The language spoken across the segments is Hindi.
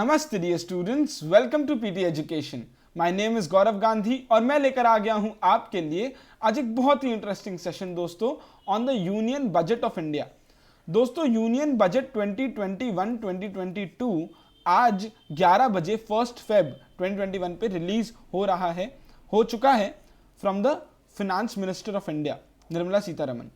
नमस्ते dear students, welcome to PT education. My name is Gaurav Gandhi और मैं लेकर आ गया हूं आपके लिए आज एक बहुत ही इंटरेस्टिंग सेशन दोस्तों on the union budget of India. दोस्तों यूनियन बजट 2021-2022 आज 11 बजे 1 फेब 2021 पे रिलीज हो चुका है from the finance minister of India Nirmala Sitharaman.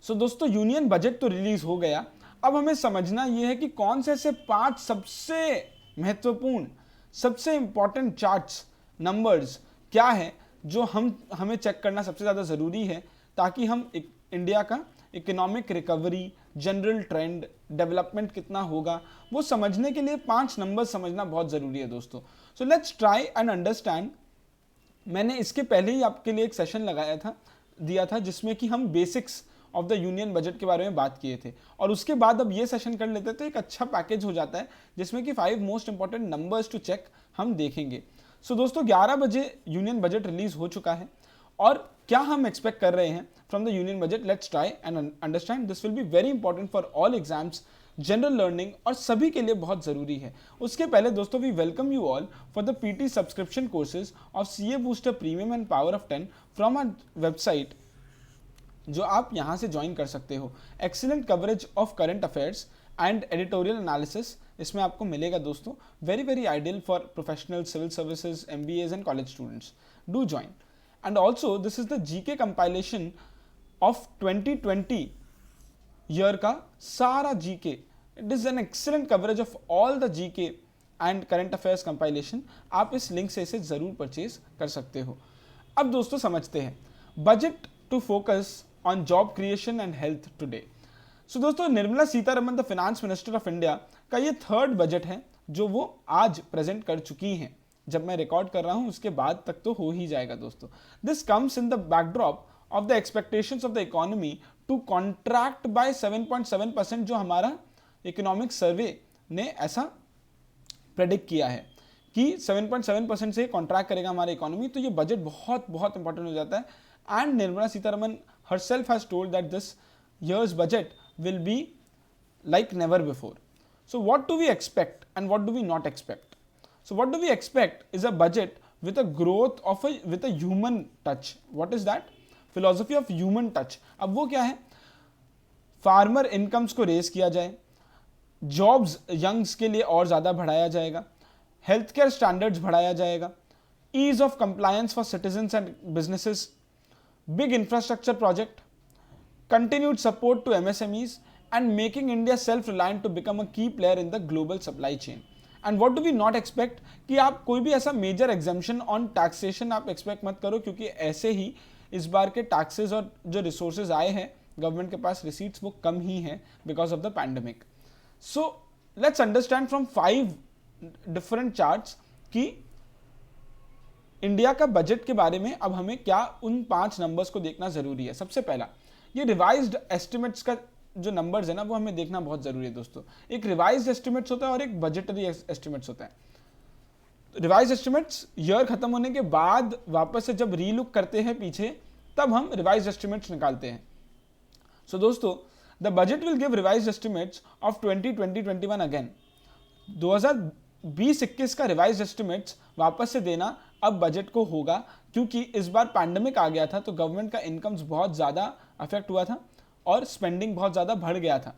So दोस्तों यूनियन बजट तो रिलीज हो गया, अब हमें समझना यह है कि कौन से ऐसे 5 सबसे महत्वपूर्ण सबसे इंपॉर्टेंट चार्ट्स नंबर्स क्या है जो हमें चेक करना सबसे ज़्यादा ज़रूरी है ताकि हम इंडिया का economic recovery, general trend, development कितना होगा वो समझने के लिए 5 नंबर समझना बहुत ज़रूरी है दोस्तों। So let's try and understand. मैंने इसके पहले ही आपके लिए एक सेशन दिया था जिसमें कि हम basics of the union budget के बारे में बात किए थे और उसके बाद अब ये सेशन कर लेते तो एक अच्छा पैकेज हो जाता है जिसमें कि 5 most important numbers to check हम देखेंगे। सो दोस्तों 11 बजे यूनियन बजट रिलीज हो चुका है और क्या हम एक्सपेक्ट कर रहे हैं from the union budget, let's try and understand. This will be very important for all exams, general learning और सभी के लिए बहुत ज़रूरी है। उसके पहले दोस्तों we welcome you all for the PT subscription courses of CA booster premium and power of 10 from our website, जो आप यहाँ से ज्वाइन कर सकते हो। Excellent coverage of current affairs and editorial analysis इसमें आपको मिलेगा दोस्तों। Very very ideal for professional, civil services, MBAs and college students. Do join and also this is the GK compilation of 2020 year का सारा GK. It is an excellent coverage of all the GK and current affairs compilation. आप इस लिंक से इसे जरूर परचेज कर सकते हो। अब दोस्तों समझते हैं budget to focus on job creation and health today. So दोस्तों Nirmala Sitharaman the finance minister of India का ये 3rd बजट है जो वो आज प्रेजेंट कर चुकी हैं। जब मैं रिकॉर्ड कर रहा हूं उसके बाद तक तो हो ही जाएगा दोस्तों। This comes in the backdrop of the expectations of the economy to contract by 7.7%, जो हमारा इकोनॉमिक सर्वे ने ऐसा प्रेडिक्ट किया है कि 7.7% से कॉन्ट्रैक्ट करेगा हमारा इकोनॉमी। तो ये बजट बहुत बहुत इंपॉर्टेंट हो जाता है and Nirmala Sitharaman herself has told that this year's budget will be like never before. So what do we expect and what do we not expect? So what do we expect is a budget with a growth of with a human touch. What is that? Philosophy of human touch. अब वो क्या है? फार्मर इनकम्स को रेज किया जाए, जॉब्स यंग्स के लिए और ज़्यादा बढ़ाया जाएगा, हेल्थ केयर स्टैंडर्ड्स बढ़ाया जाएगा, ease of compliance for citizens and businesses, big infrastructure project, continued support to MSMEs and making India self-reliant to become a key player in the global supply chain. And what do we not expect कि आप कोई भी ऐसा मेजर एग्जाम्पशन ऑन टैक्सेशन आप एक्सपेक्ट मत करो, क्योंकि ऐसे ही इस बार के टैक्सेस और जो रिसोर्सेज आए हैं गवर्नमेंट के पास रिसीट्स वो कम ही हैं because of the pandemic. So let's understand from 5 different charts कि इंडिया का बजट के बारे में अब हमें क्या उन 5 नंबर्स को देखना जरूरी है। सबसे पहला ये रिवाइज्ड एस्टिमेट्स का जो नंबर्स है ना वो हमें देखना बहुत जरूरी है दोस्तों। एक रिवाइज्ड एस्टिमेट्स होता है और एक बजटरी एस्टिमेट्स होता है। रिवाइज्ड एस्टिमेट्स ईयर खत्म होने के बाद वापस से जब रीलुक करते हैं पीछे तब हम रिवाइज्ड एस्टिमेट्स निकालते हैं। सो दोस्तों the budget will give revised estimates of 2020-21 again. 2020-21 का रिवाइज्ड एस्टिमेट्स वापस से देना अब बजट को होगा, क्योंकि इस बार पैंडेमिक आ गया था तो गवर्नमेंट का इनकम्स बहुत ज़्यादा अफेक्ट हुआ था और स्पेंडिंग बहुत ज़्यादा बढ़ गया था।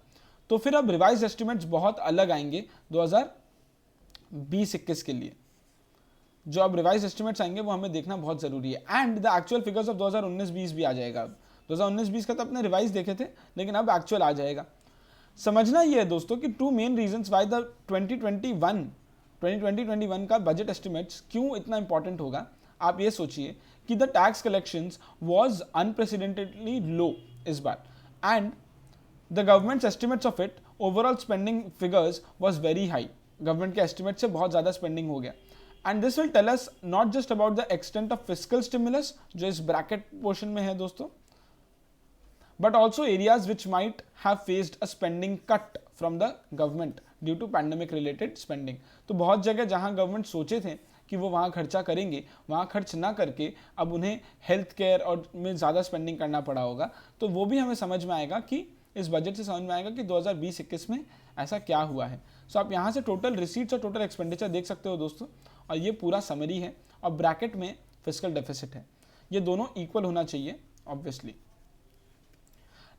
तो फिर अब रिवाइज एस्टिमेट्स बहुत अलग आएंगे 2020-21 के लिए। जो अब रिवाइज एस्टिमेट्स आएंगे वो हमें देखना बहुत ज़रूरी है and the actual figures of 2019-20 भी आ जाएगा। अब 2019-20 का तो अपने रिवाइज देखे थे लेकिन अब एक्चुअल आ जाएगा। समझना ये है दोस्तों कि 2 मेन रीजन्स वाई द 2020-21 का बजट एस्टिमेट्स क्यों इतना इंपॉर्टेंट होगा। आप ये सोचिए कि the tax collections was unprecedentedly low इस बार and the government's estimates of it overall spending figures was very high. Government के एस्टिमेट से बहुत ज़्यादा स्पेंडिंग हो गया and this will tell us not just about the extent of fiscal stimulus जो इस ब्रैकेट पोर्शन में है दोस्तों, but also areas which might have faced a spending cut from the government due to pandemic related spending. तो बहुत जगह जहां गवर्नमेंट सोचे थे कि वो वहां खर्चा करेंगे वहां खर्च ना करके अब उन्हें हेल्थ केयर और में ज़्यादा स्पेंडिंग करना पड़ा होगा। तो वो भी हमें समझ में आएगा कि इस बजट से समझ में आएगा कि 2020-21 में ऐसा क्या हुआ है। सो आप यहाँ से टोटल रिसीट्स और टोटल एक्सपेंडिचर देख सकते हो दोस्तों, और ये पूरा समरी है और ब्रैकेट में फिस्कल डेफिसिट है। ये दोनों इक्वल होना चाहिए obviously.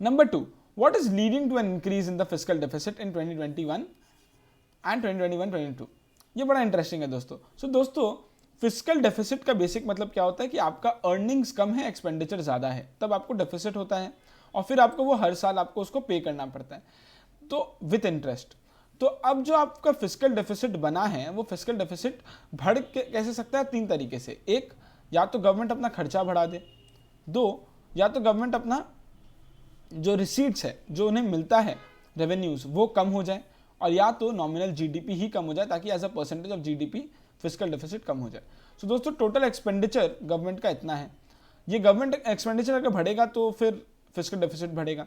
Number 2, what is leading to an increase in the fiscal deficit in 2021 and 2021-22? ये बड़ा इंटरेस्टिंग है दोस्तों। सो दोस्तों, फिस्कल डेफिसिट का बेसिक मतलब क्या होता है कि आपका अर्निंग्स कम है, एक्सपेंडिचर ज़्यादा है, तब आपको डेफिसिट होता है और फिर आपको वो हर साल आपको उसको पे करना पड़ता है, तो विथ इंटरेस्ट। तो अब जो आपका फिस्कल डेफिसिट बना है, वो फिस्कल डेफिसिट बढ़ कैसे सकता है? 3 तरीके से। एक, या तो गवर्नमेंट अपना खर्चा बढ़ा दे। 2, या तो गवर्नमेंट अपना जो रिसीट्स है, जो उन्हें मिलता है रेवेन्यूज, वो कम हो जाए, और या तो नॉमिनल जीडीपी ही कम हो जाए, ताकि as a percentage of GDP fiscal deficit कम हो जाए। सो दोस्तों, टोटल एक्सपेंडिचर गवर्नमेंट का इतना है। ये गवर्नमेंट एक्सपेंडिचर अगर बढ़ेगा तो फिर फिस्कल डेफिसिट बढ़ेगा।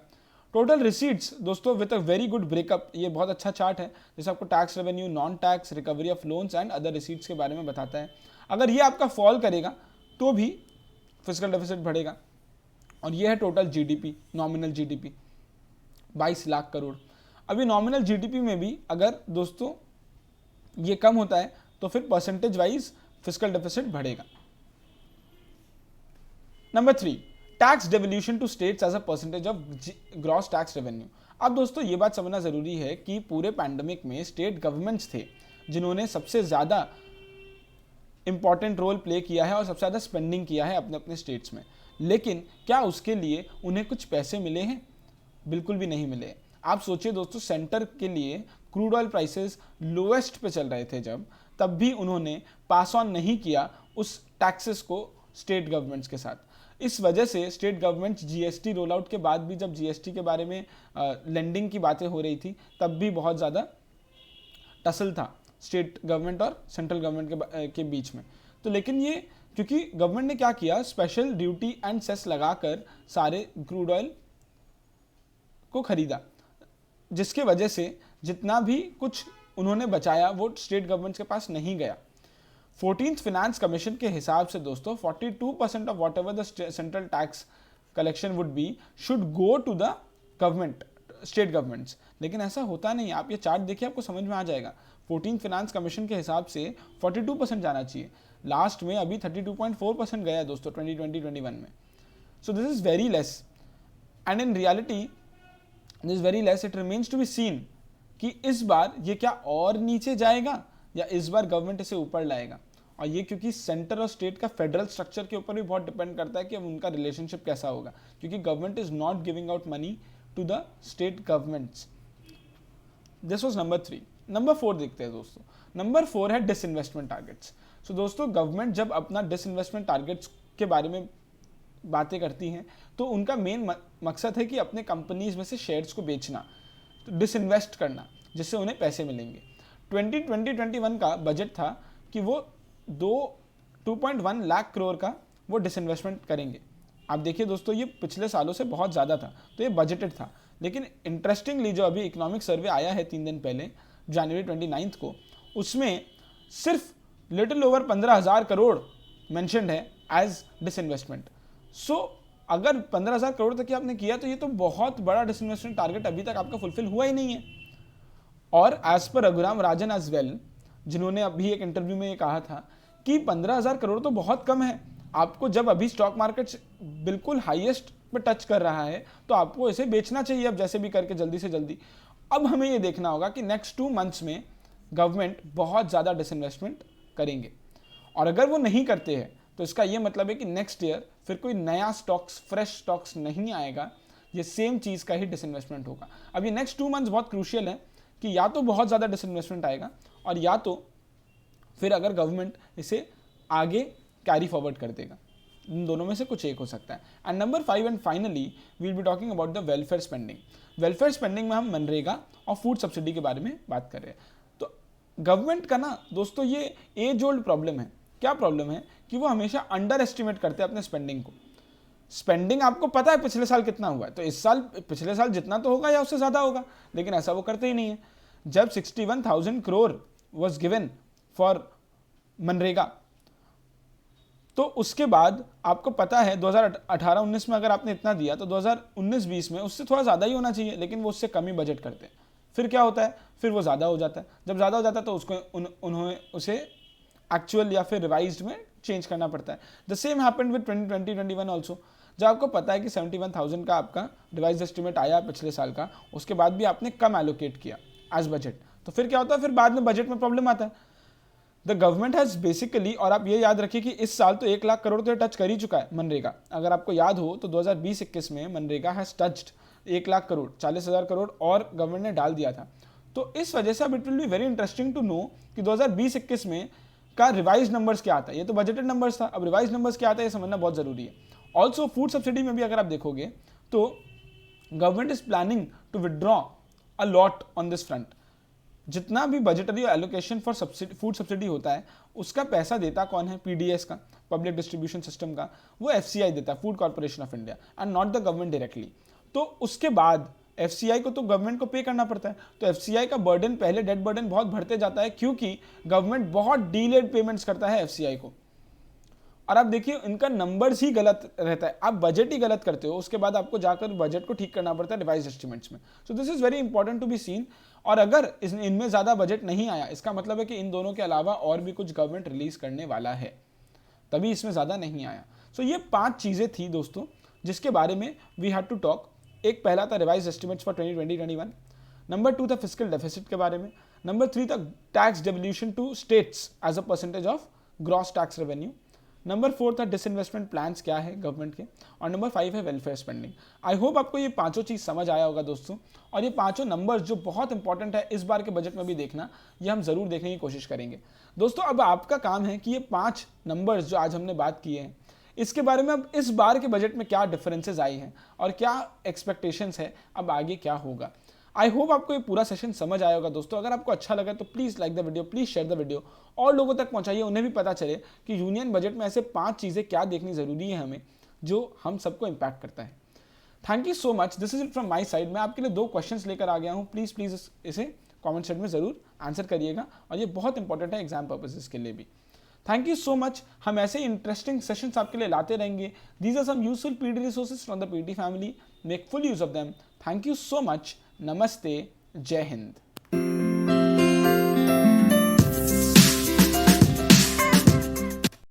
टोटल रिसीट्स दोस्तों with a very good breakup, ये बहुत अच्छा चार्ट है जैसे आपको tax revenue, non tax, recovery of loans and other receipts के बारे में बताता है। अगर ये आपका फॉल करेगा तो भी फिस्कल डेफिसिट बढ़ेगा। और ये है total GDP, nominal GDP 22 lakh crore. अभी नॉमिनल जीडीपी में भी अगर दोस्तों ये कम होता है तो फिर परसेंटेज वाइज फिस्कल डेफिसिट बढ़ेगा। Number 3, tax devolution to states as a percentage of gross tax revenue. अब दोस्तों ये बात समझना जरूरी है कि पूरे पैंडेमिक में स्टेट गवर्नमेंट्स थे जिन्होंने सबसे ज़्यादा इंपॉर्टेंट रोल प्ले किया है और सबसे ज़्यादा स्पेंडिंग किया है अपने अपने स्टेट्स में, लेकिन क्या उसके लिए उन्हें कुछ पैसे मिले हैं? बिल्कुल भी नहीं मिले। आप सोचिए दोस्तों, सेंटर के लिए क्रूड ऑयल प्राइसेस लोएस्ट पे चल रहे थे जब, तब भी उन्होंने पास ऑन नहीं किया उस टैक्सेस को स्टेट गवर्नमेंट्स के साथ। इस वजह से state governments GST roll out के बाद भी, जब जीएसटी के बारे में लेंडिंग की बातें हो रही थी, तब भी बहुत ज़्यादा टसल था स्टेट गवर्नमेंट और सेंट्रल गवर्नमेंट के बीच में। तो लेकिन ये क्योंकि गवर्नमेंट ने क्या किया, स्पेशल ड्यूटी एंड सेस लगाकर सारे क्रूड ऑयल को खरीदा, जिसके वजह से जितना भी कुछ उन्होंने बचाया वो स्टेट गवर्नमेंट के पास नहीं गया। 14th फिनेंस कमीशन के हिसाब से दोस्तों 42% of whatever the central tax collection would be should go to the government, state governments. लेकिन ऐसा होता नहीं। आप ये चार्ट देखिए, आपको समझ में आ जाएगा। 14th फिनेंस कमीशन के हिसाब से 42% जाना चाहिए, लास्ट में अभी 32.4% गया है दोस्तों 2020-21 में। So this is very less, and in reality this very less. It remains to be seen कि इस बार ये क्या और नीचे जाएगा या इस बार गवर्नमेंट इसे ऊपर लाएगा। और ये क्योंकि सेंटर और स्टेट का फेडरल स्ट्रक्चर के ऊपर भी बहुत डिपेंड करता है कि अब उनका रिलेशनशिप कैसा होगा, क्योंकि government is not giving out money to the state governments. This was number 3। Number 4 देखते हैं दोस्तों। नंबर 4 है डिसइन्वेस्टमेंट टारगेट्स। सो दोस्तों, गवर्नमेंट जब अपना डिसइन्वेस्टमेंट टारगेट्स के बारे में बातें करती हैं तो उनका मेन मकसद है कि अपने कंपनीज में से शेयर्स को बेचना, तो डिसइन्वेस्ट करना, जिससे उन्हें पैसे मिलेंगे। 2020-21 का बजट था कि वो 2.1 लाख करोड़ का वो डिसइन्वेस्टमेंट करेंगे। आप देखिए दोस्तों, ये पिछले सालों से बहुत ज़्यादा था, तो ये बजटेड था। लेकिन इंटरेस्टिंगली जो अभी इकोनॉमिक सर्वे आया है 3 दिन पहले, जनवरी 29 को, उसमें सिर्फ लिटिल ओवर 15,000 करोड़ मेंशन्ड है एज डिसइन्वेस्टमेंट। सो अगर 15,000 करोड़ तक की आपने किया तो ये तो बहुत बड़ा डिसइन्वेस्टमेंट टारगेट अभी तक आपका फुलफिल हुआ ही नहीं है। और as per Raghuram Rajan as well, जिन्होंने अभी एक इंटरव्यू में ये कहा था कि 15,000 करोड़ तो बहुत कम है। आपको जब अभी स्टॉक मार्केट बिल्कुल हाईएस्ट पे टच कर रहा है तो आपको इसे बेचना चाहिए अब जैसे भी करके, जल्दी से जल्दी। अब हमें ये देखना होगा कि नेक्स्ट 2 मंथ्स में गवर्नमेंट बहुत ज़्यादा डिसइन्वेस्टमेंट करेंगे, और अगर वो नहीं करते हैं तो इसका ये मतलब है कि नेक्स्ट ईयर फिर कोई नया स्टॉक्स, फ्रेश स्टॉक्स नहीं आएगा, ये सेम चीज़ का ही डिसइन्वेस्टमेंट होगा। अब ये नेक्स्ट 2 मंथ्स बहुत क्रूशियल है कि या तो बहुत ज़्यादा डिसइन्वेस्टमेंट आएगा, और या तो फिर अगर गवर्नमेंट इसे आगे कैरी फॉरवर्ड कर देगा। इन दोनों में से कुछ एक हो सकता है। And number 5 and finally we will be talking about the welfare spending. Welfare spending में हम मनरेगा और फूड सब्सिडी के बारे में बात कर रहे हैं। तो गवर्नमेंट का ना दोस्तों ये एज ओल्ड प्रॉब्लम है। क्या प्रॉब्लम है कि वो हमेशा अंडर एस्टिमेट करते हैं अपने स्पेंडिंग को। स्पेंडिंग आपको पता है पिछले साल कितना हुआ है, तो इस साल पिछले साल जितना तो होगा या उससे ज़्यादा होगा, लेकिन ऐसा वो करते ही नहीं है। जब 61,000 crore was given for MNREGA तो उसके बाद आपको पता है 2018-19 में अगर आपने इतना दिया तो 2019-20 में उससे थोड़ा ज़्यादा ही होना चाहिए, लेकिन वो उससे कम ही बजट करते हैं। फिर क्या होता है, फिर वो ज़्यादा हो जाता है। जब ज़्यादा हो जाता है तो उसको उन्होंने उसे एक्चुअल या फिर रिवाइज्ड में चेंज करना पड़ता है। The same happened with 2020-21 also. जब आपको पता है कि 71,000 का आपका रिवाइज एस्टिमेट आया पिछले साल का, उसके बाद भी आपने कम एलोकेट किया एज बजट, तो फिर क्या होता है, फिर बाद में बजट में प्रॉब्लम आता है। द गवर्नमेंट हैज़ बेसिकली, और आप ये याद रखिए कि इस साल तो 1 लाख करोड़ तो टच कर ही चुका है मनरेगा। अगर आपको याद हो तो 2020-21 में मनरेगा हैज़ टच्ड 1 लाख करोड़, 40,000 करोड़ और गवर्नमेंट ने डाल दिया था। तो इस वजह से अब it will be very interesting to know कि 2020-21 में का रिवाइज नंबर्स क्या आता है। ये तो बजटेड नंबर्स था, अब रिवाइज नंबर्स क्या आता है ये समझना बहुत ज़रूरी है। ऑल्सो फूड सब्सिडी में भी अगर आप देखोगे तो government is planning to withdraw a lot on this front. जितना भी budgetary allocation for food subsidy होता है उसका पैसा देता कौन है, पीडीएस का, पब्लिक डिस्ट्रीब्यूशन सिस्टम का, वो एफसीआई देता है, food corporation of India, and not the government directly. तो उसके बाद एफसीआई को तो गवर्नमेंट को पे करना पड़ता है। तो एफसीआई का बर्डन, पहले डेट बर्डन बहुत बढ़ते जाता है क्योंकि गवर्नमेंट बहुत डीलेड पेमेंट्स करता है एफसीआई को। और आप देखिए इनका नंबर्स ही गलत रहता है, आप बजट ही गलत करते हो, उसके बाद आपको जाकर बजट को ठीक करना पड़ता है रिवाइज एस्टिमेट्स में। So this is very important to be seen. और अगर इनमें ज़्यादा बजट नहीं आया, इसका मतलब है कि इन दोनों के अलावा और भी कुछ गवर्नमेंट रिलीज करने वाला है, तभी इसमें ज़्यादा नहीं आया। सो ये 5 चीज़ें थी दोस्तों जिसके बारे में वी हैड टू टॉक। एक पहला था रिवाइज एस्टिमेट्स फॉर 2020-21, नंबर 2 था फिस्कल डेफिसिट के बारे में, नंबर 3 था tax devolution to states as a percentage of gross tax revenue, number 4 था डिसइन्वेस्टमेंट प्लान्स क्या है गवर्नमेंट के, और नंबर 5 है वेलफेयर स्पेंडिंग। आई होप आपको ये पांचों चीज़ समझ आया होगा दोस्तों, और ये पांचों नंबर्स जो बहुत इंपॉर्टेंट है इस बार के बजट में भी देखना, ये हम जरूर देखने की कोशिश करेंगे दोस्तों। अब आपका काम है कि ये 5 नंबर्स जो आज हमने बात किए हैं इसके बारे में अब इस बार के बजट में क्या डिफरेंसेस आई हैं और क्या एक्सपेक्टेशंस है, अब आगे क्या होगा। आई होप आपको ये पूरा सेशन समझ आया होगा दोस्तों। अगर आपको अच्छा लगा तो please like the video, please share the video, और लोगों तक पहुंचाइए, उन्हें भी पता चले कि यूनियन बजट में ऐसे 5 चीज़ें क्या देखनी ज़रूरी है हमें जो हम सबको इम्पैक्ट करता है। Thank you so much, this is it from my side. मैं आपके लिए 2 क्वेश्चंस लेकर आ गया हूँ, प्लीज़ इसे कॉमेंट सेक्शन में ज़रूर आंसर करिएगा, और ये बहुत इंपॉर्टेंट है एग्जाम पर्पजेज़ के लिए भी। थैंक यू सो मच, हम ऐसे इंटरेस्टिंग सेशंस आपके लिए लाते रहेंगे। These are some useful PD resources from the PD family, make full use of them. Thank you so much, नमस्ते, जय हिंद।